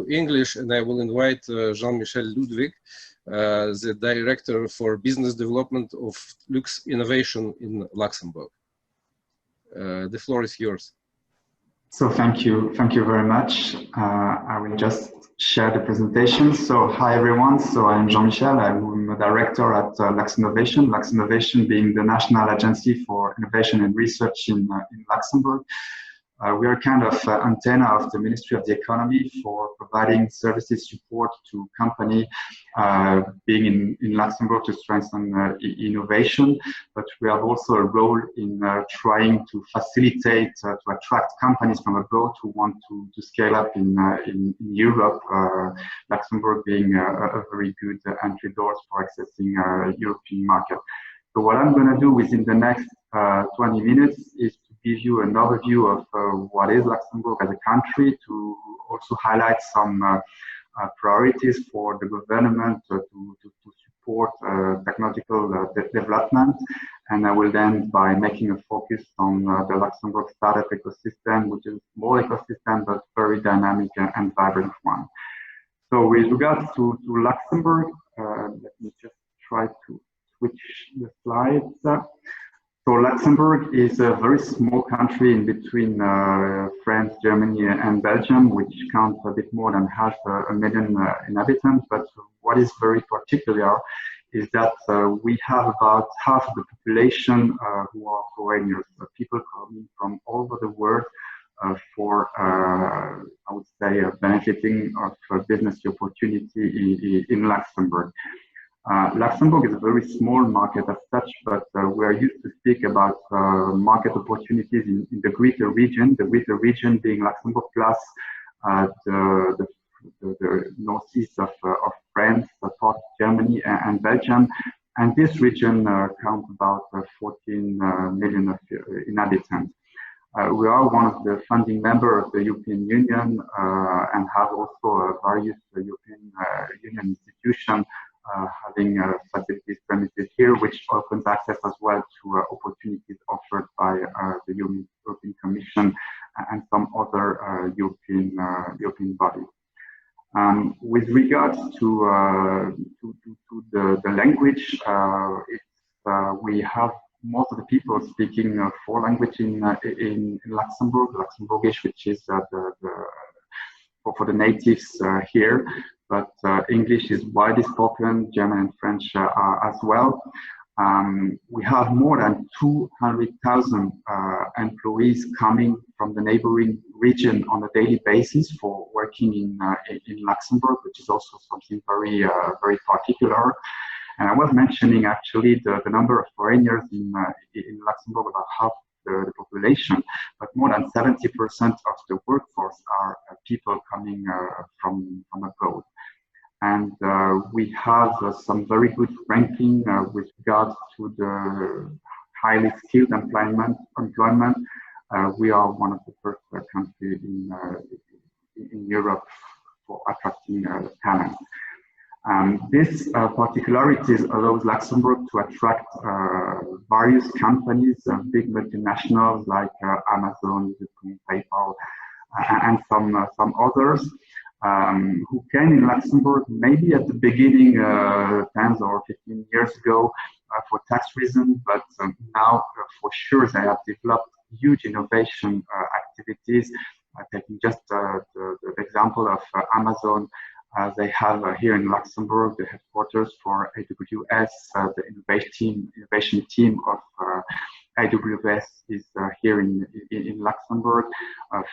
to English, and I will invite Jean-Michel Ludwig, the Director for Business Development of Luxinnovation in Luxembourg. The floor is yours. So thank you very much. I will just share the presentation. So hi everyone, so I'm Jean-Michel, I'm a director at Luxinnovation, Luxinnovation being the national agency for innovation and research in Luxembourg. We are kind of antenna of the Ministry of the Economy for providing services support to company being in Luxembourg to strengthen innovation, but we have also a role in trying to facilitate, to attract companies from abroad who want to scale up in Europe, Luxembourg being a very good entry doors for accessing European market. So what I'm going to do within the next 20 minutes is to give you an overview of what is Luxembourg as a country, to also highlight some priorities for the government to support technological development. And I will end by making a focus on the Luxembourg startup ecosystem, which is a small ecosystem, but very dynamic and vibrant one. So with regards to Luxembourg, let me just try to switch the slides. So Luxembourg is a very small country in between France, Germany and Belgium, which counts a bit more than 500,000 inhabitants. But what is very particular is that we have about half of the population who are foreigners, people coming from all over the world for, I would say, benefiting of business opportunity in Luxembourg. Luxembourg is a very small market as such, but we are used to speak about market opportunities in the greater region being Luxembourg plus the northeast of France, part of Germany and Belgium. And this region counts about 14 million of inhabitants. We are one of the founding members of the European Union and have also various European Union institutions having facilities premises here, which opens access as well to opportunities offered by the European Commission and some other European bodies. With regards to the language, we have most of the people speaking 4 languages in Luxembourg, Luxembourgish, which is for the natives here. But English is widely spoken, German and French as well. We have more than 200,000 employees coming from the neighboring region on a daily basis for working in Luxembourg, which is also something very particular. And I was mentioning actually the number of foreigners in Luxembourg, about half the population, but more than 70% of the workforce are people coming from abroad. And we have some very good ranking with regards to the highly skilled employment. We are one of the first countries in Europe for attracting talent. This particularities allows Luxembourg to attract various companies, big multinationals like Amazon, PayPal, and some others who came in Luxembourg maybe at the beginning 10 or 15 years ago for tax reasons, but now for sure they have developed huge innovation activities. Taking just the example of Amazon. They have here in Luxembourg the headquarters for AWS. The innovation team of AWS is here in Luxembourg.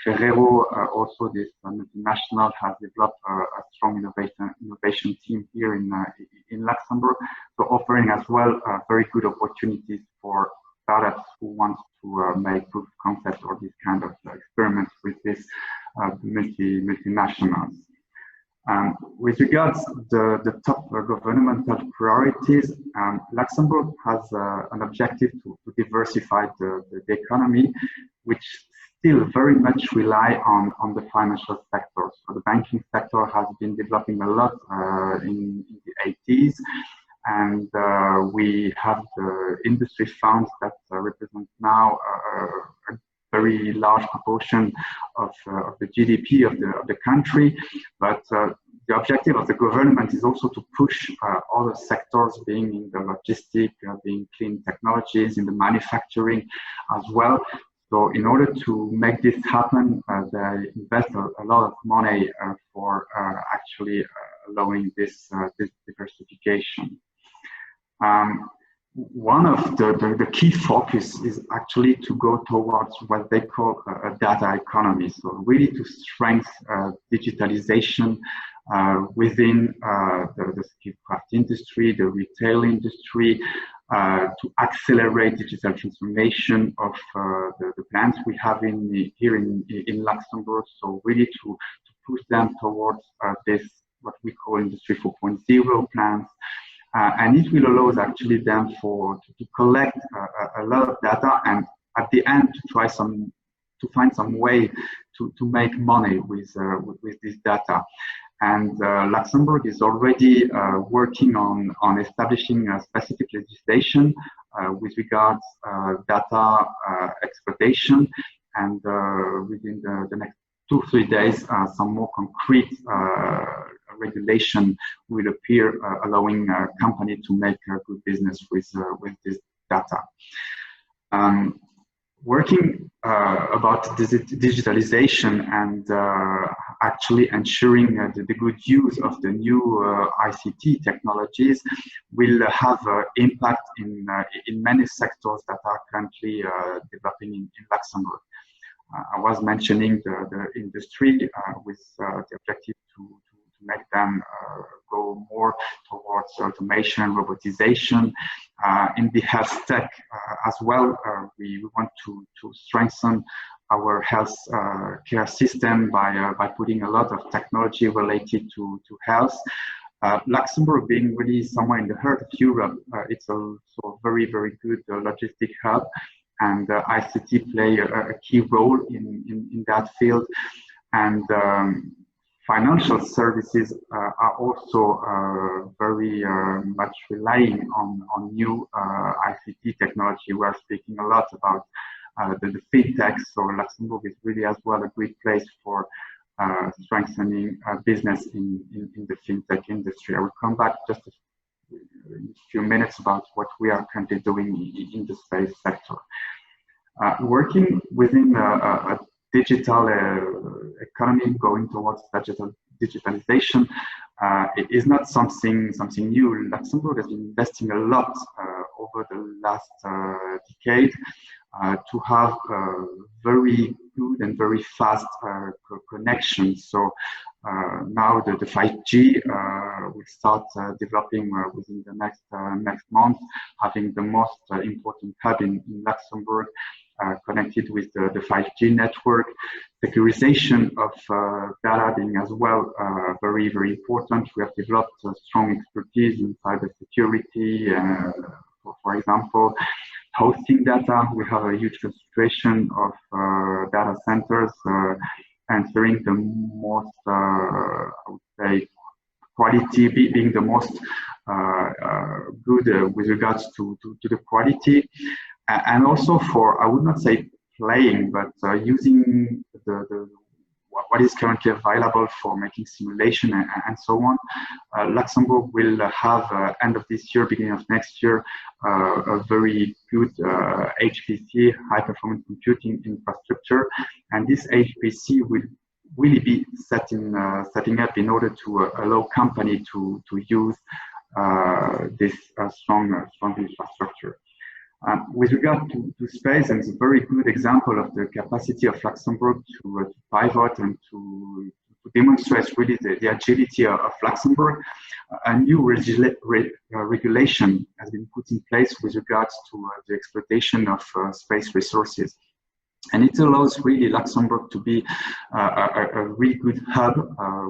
Ferrero, also this multinational, has developed a strong innovation team here in Luxembourg. So offering as well very good opportunities for startups who want to make proof of concept or this kind of experiments with these multinationals. With regards to the top governmental priorities, Luxembourg has an objective to diversify the economy, which still very much rely on the financial sector. So the banking sector has been developing a lot in the 80s, and we have the industry funds that represent now very large proportion of the GDP of the country, but the objective of the government is also to push other sectors, being in the logistics, being clean technologies, in the manufacturing as well. So in order to make this happen, they invest a lot of money for actually allowing this diversification. One of the key focus is actually to go towards what they call a data economy. So really to strengthen digitalization within the skill craft industry, the retail industry, to accelerate digital transformation of the plants we have here in Luxembourg. So really to push them towards this, what we call Industry 4.0 plans. And it will allow actually them to collect a lot of data, and at the end to find some way to make money with this data. And Luxembourg is already working on establishing a specific legislation with regards data exploitation, and within the next 2-3 days, some more concrete regulation will appear, allowing a company to make a good business with this data. Working about digitalization and actually ensuring the good use of the new ICT technologies will have impact in many sectors that are currently developing in Luxembourg. I was mentioning the industry with the objective to make them go more towards automation, robotization. In the health tech as well, we want to strengthen our health care system by putting a lot of technology related to health. Luxembourg being really somewhere in the heart of Europe, it's also a very, very good logistic hub, and ICT play a key role in that field. And financial services are also very much relying on new ICT technology. We're speaking a lot about the fintech, so Luxembourg is really as well a great place for strengthening business in the fintech industry. I will come back just in a few minutes about what we are currently doing in the space sector. Working within a digital economy, going towards digitalization, it is not something new. Luxembourg has been investing a lot over the last decade to have very good and very fast connection. So now the 5G will start developing within the next month, having the most important hub in Luxembourg connected with the 5G network. Securization of data being as well very, very important. We have developed a strong expertise in cybersecurity, for example. Hosting data, we have a huge concentration of data centers answering the most, I would say, quality being the most good with regards to the quality. And also for, I would not say playing, but using what is currently available for making simulation and so on. Luxembourg will have, end of this year, beginning of next year, a very good HPC, high performance computing infrastructure. And this HPC will really be setting up in order to allow company to use this strong infrastructure. With regard to space, and it's a very good example of the capacity of Luxembourg to pivot and to demonstrate really the agility of Luxembourg. A new regulation has been put in place with regards to the exploitation of space resources. And it allows really Luxembourg to be a really good hub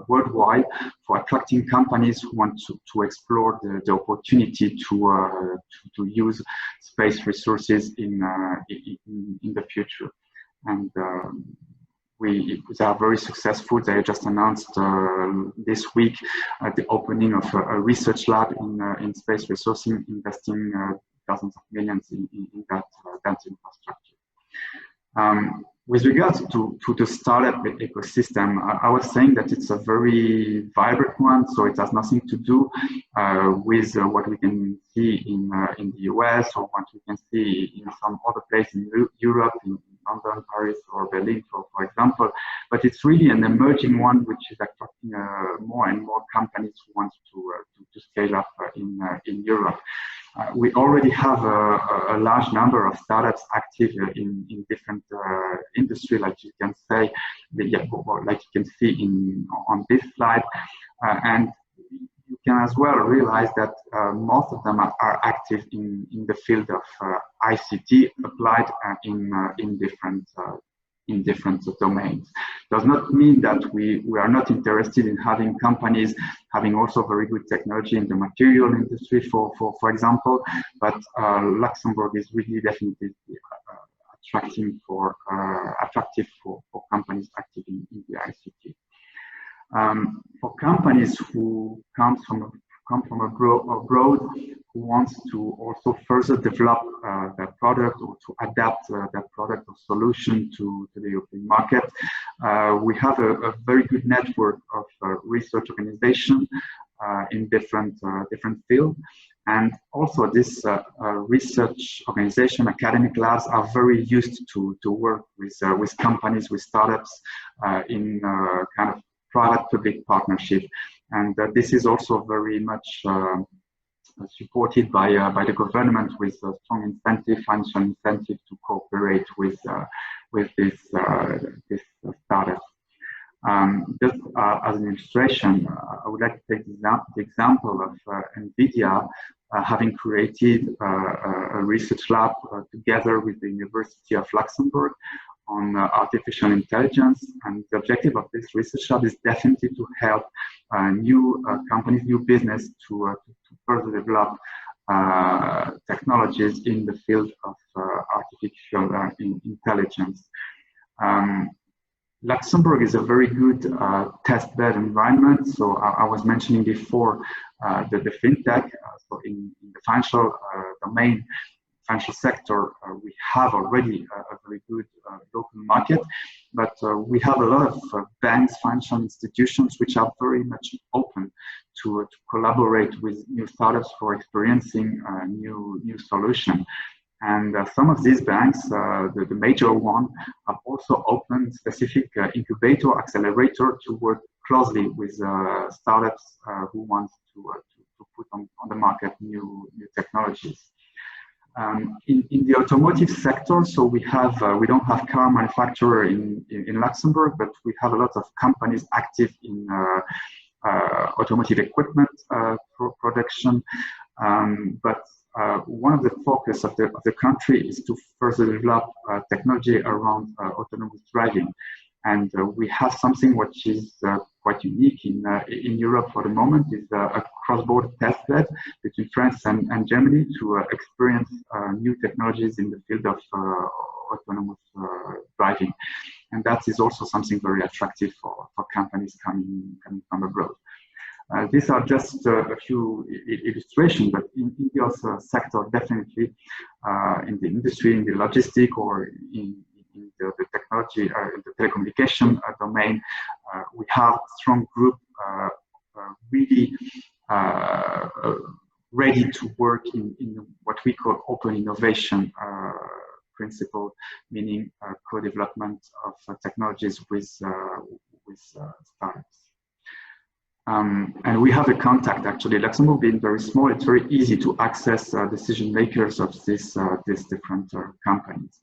worldwide for attracting companies who want to explore the opportunity to use space resources in the future. And they are very successful. They just announced this week the opening of a research lab in space resourcing, investing dozens of millions in that infrastructure. With regards to the startup ecosystem, I was saying that it's a very vibrant one, so it has nothing to do with what we can see in the US or what we can see in some other place in Europe, in London, Paris, or Berlin, for example. But it's really an emerging one which is attracting more and more companies who want to scale up in Europe. We already have a large number of startups active in different industries, like you can say, like you can see on this slide, and you can as well realize that most of them are active in the field of ICT applied in different domains. Does not mean that we are not interested in having companies having also very good technology in the material industry, for example, but Luxembourg is really definitely attractive for companies active in the ICT. For companies who come from abroad, who wants to also further develop their product or to adapt that product or solution to the European market, we have a very good network of research organizations in different fields. And also this research organization, academic labs, are very used to work with companies, with startups in kind of private-public partnership. And this is also very much supported by the government, with a strong incentive, financial incentive to cooperate with this startup. Just as an illustration, I would like to take the example of NVIDIA having created a research lab together with the University of Luxembourg on artificial intelligence. And the objective of this research lab is definitely to help new companies, new business to further develop technologies in the field of artificial intelligence. Luxembourg is a very good test bed environment. So I was mentioning before the fintech. So in the financial domain, financial sector, we have already a very good local market, but we have a lot of banks, financial institutions, which are very much open to collaborate with new startups for experiencing new solution. And some of these banks, the major one, have also opened specific incubator, accelerator to work closely with startups who want to put on the market new technologies. In the automotive sector, so we don't have car manufacturer in Luxembourg, but we have a lot of companies active in automotive equipment production. But one of the focus of the country is to further develop technology around autonomous driving. And we have something which is quite unique in Europe for the moment, is a cross-border test bed between France and Germany to experience new technologies in the field of autonomous driving. And that is also something very attractive for companies coming from abroad. These are just a few illustrations, but in the other sector, definitely in the industry, in the logistic, or in the technology, in the telecommunication domain, we have a strong group really ready to work in what we call open innovation principle, meaning co-development of technologies with startups. And we have a contact, actually. Luxembourg being very small, it's very easy to access decision makers of these different companies.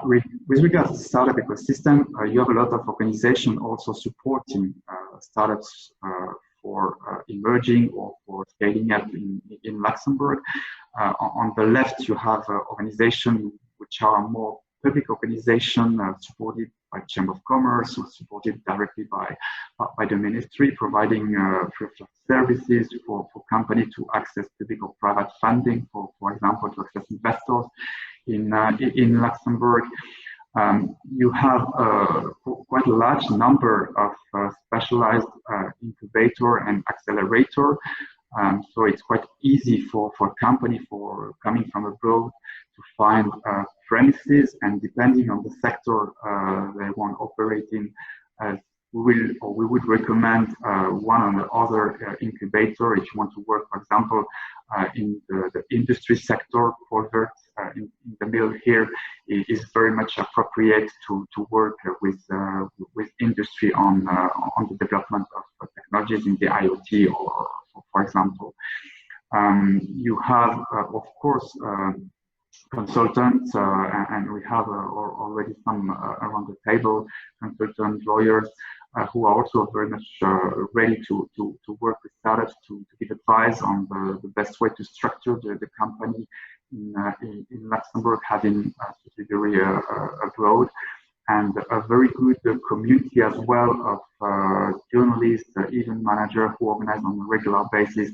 With regards to the startup ecosystem, you have a lot of organizations also supporting startups for emerging or for scaling up in Luxembourg. On the left, you have organizations which are more public organizations supported by Chamber of Commerce, or supported directly by the ministry, providing free services for companies to access public or private funding, for example, to access investors in Luxembourg. You have quite a large number of specialized incubator and accelerator So it's quite easy for a company coming from abroad to find premises, and depending on the sector they want to operate in, we would recommend one or the other incubator. If you want to work, for example, in the industry sector, Polvert in the middle here is very much appropriate to work with industry on the development of technologies in the IoT, or for example. You have, of course, consultants, and we have already some around the table, consultants, lawyers, who are also very much ready to work with startups to give advice on the best way to structure the company in Luxembourg, having a subsidiary abroad, and a very good community as well of journalists, event managers who organize on a regular basis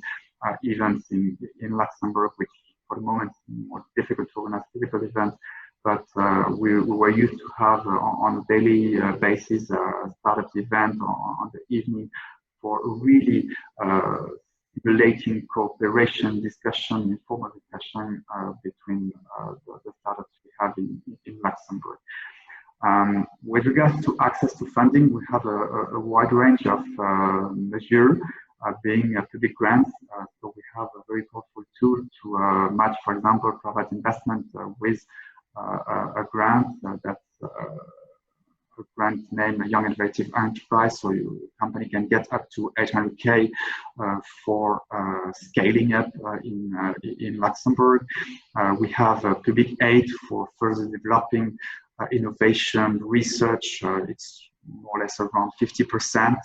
events in Luxembourg, which for the moment is more difficult to organize physical events, but we were used to have on a daily basis a startup event on the evening for really stimulating cooperation, discussion, informal discussion between the startups we have in Luxembourg. With regards to access to funding, we have a wide range of measures, being public grants. So we have a very powerful tool to match, for example, private investment with a grant that's a grant named a Young Innovative Enterprise. So your company can get up to 800K for scaling up in Luxembourg. We have public aid for further developing innovation, research. It's more or less around 50%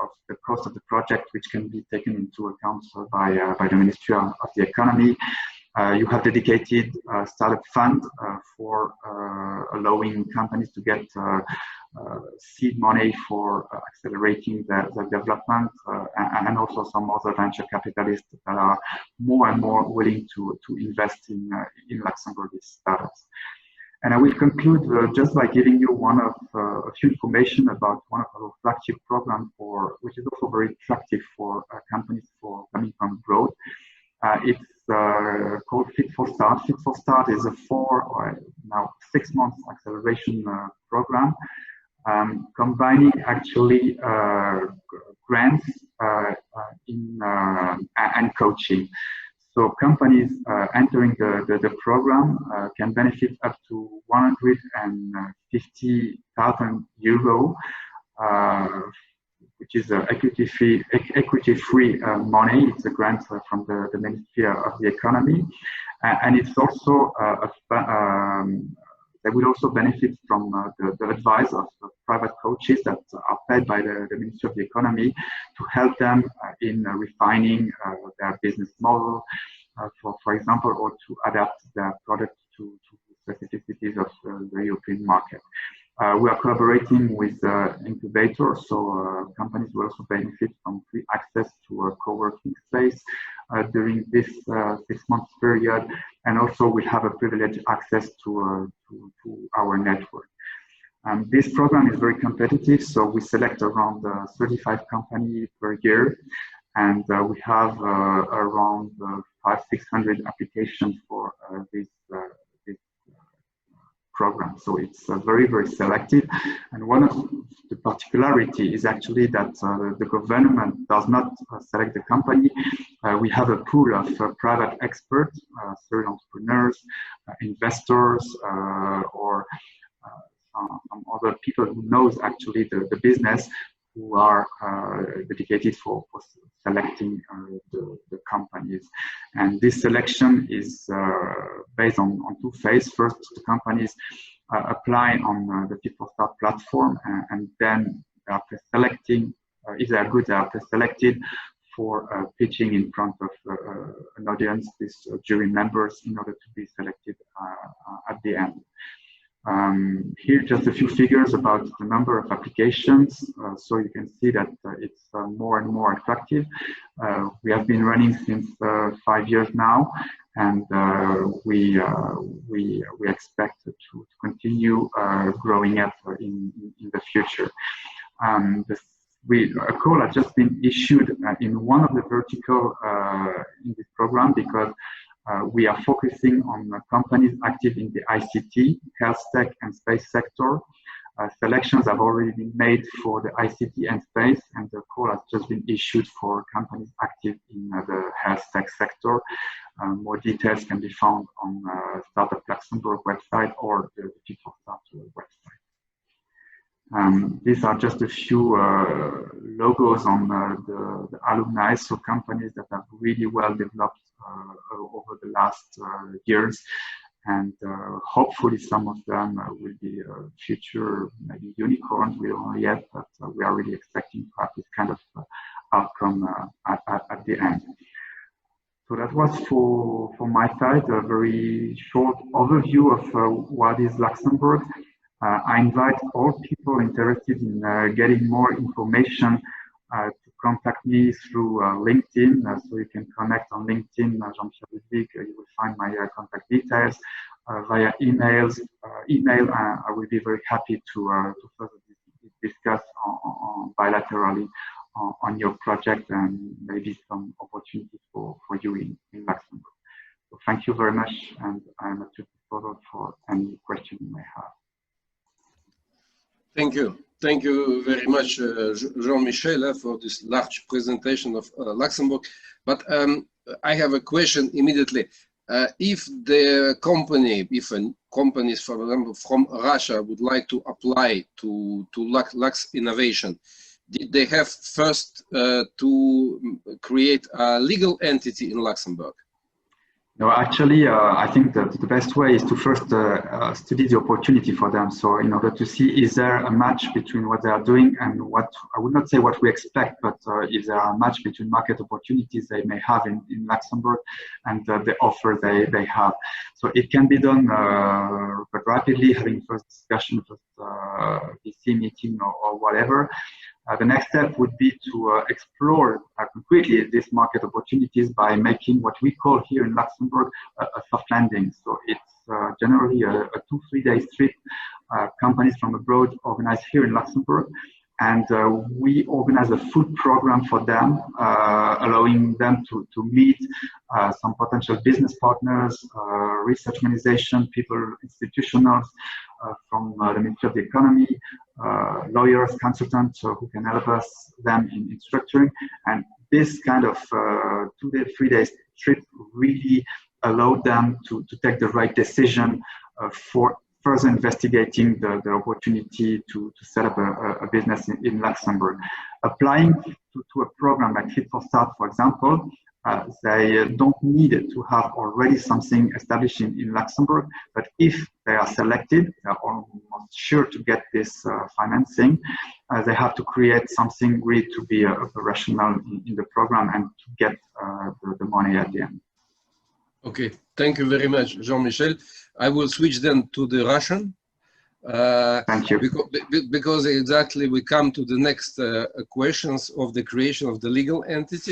of the cost of the project, which can be taken into account by the Ministry of the Economy. You have dedicated startup fund for allowing companies to get seed money for accelerating the development, and also some other venture capitalists that are more and more willing to invest in Luxembourg startups. And I will conclude just by giving you a few information about one of our flagship programs, which is also very attractive for companies coming from abroad. It's called Fit for Start. Fit for Start is a 6 month acceleration program, combining actually grants and coaching. So companies entering the program can benefit up to 150,000 euro, which is equity-free money. It's a grant from the Ministry of the Economy, and it's also they will also benefit from the advice of private coaches that are paid by the Ministry of the Economy to help them in refining their business model, for example, or to adapt their product to specificities of the European market. We are collaborating with incubators, so companies will also benefit from free access to a co-working space during this 6 month period, and also we have a privileged access to our network. This program is very competitive, so we select around 35 companies per year, and we have around 500-600 applications for this program. So it's very, very selective. And one of the particularity is actually that the government does not select the company. We have a pool of private experts, serial entrepreneurs, investors, or some other people who knows actually the business, who are dedicated for selecting the companies. And this selection is based on two phases. First, the companies apply on the Fit for Start platform, and then they are pre-selecting, if they are good, they are pre-selected for pitching in front of an audience with jury members in order to be selected at the end. Here, just a few figures about the number of applications. So you can see that it's more and more attractive. We have been running since 5 years now, and we expect to continue growing up in the future. The a call has just been issued in one of the vertical in this program, because we are focusing on companies active in the ICT, health tech, and space sector. Selections have already been made for the ICT and space, and the call has just been issued for companies active in the health tech sector. More details can be found on Startup Luxembourg website or the Fit for Start website. These are just a few logos on the alumni, so companies that have really well developed over the last years. And hopefully some of them will be future maybe unicorns. We don't know yet, but we are really expecting to have this kind of outcome at the end. So that was for my side, a very short overview of what is Luxembourg. I invite all people interested in getting more information to contact me through LinkedIn. So you can connect on LinkedIn, Jean-Michel Ludwig. You will find my contact details via email. I will be very happy to further discuss bilaterally on your project and maybe some opportunities for you in Luxembourg. So thank you very much, and I'm at your disposal for any question you may have. Thank you. Thank you very much, Jean-Michel, for this large presentation of Luxembourg. But I have a question immediately. If the company, companies, for example, from Russia would like to apply to Luxinnovation, did they have first to create a legal entity in Luxembourg? No, actually, I think that the best way is to first study the opportunity for them. So in order to see, is there a match between what they are doing and what, I would not say what we expect, but is there a match between market opportunities they may have in Luxembourg and the offer they have. So it can be done quite rapidly, having first discussion, first VC meeting or whatever. The next step would be to explore concretely these market opportunities by making what we call here in Luxembourg a soft landing. So it's generally a 2-3 day trip. Companies from abroad organize here in Luxembourg, and we organize a full program for them, allowing them to meet some potential business partners, research organization, people, institutionals from the Ministry of the Economy, lawyers, consultants who can help them in structuring. And this kind of 2-day, 3 days trip really allowed them to take the right decision for further investigating the opportunity to set up a business in Luxembourg. Applying to a program like Fit for Start, for example, they don't need to have already something established in Luxembourg, but if they are selected, they are almost sure to get this financing. They have to create something really to be operational in the program and to get the money at the end. Okay, thank you very much, Jean-Michel. I will switch then to the Russian. Thank you. Because exactly we come to the next questions of the creation of the legal entity.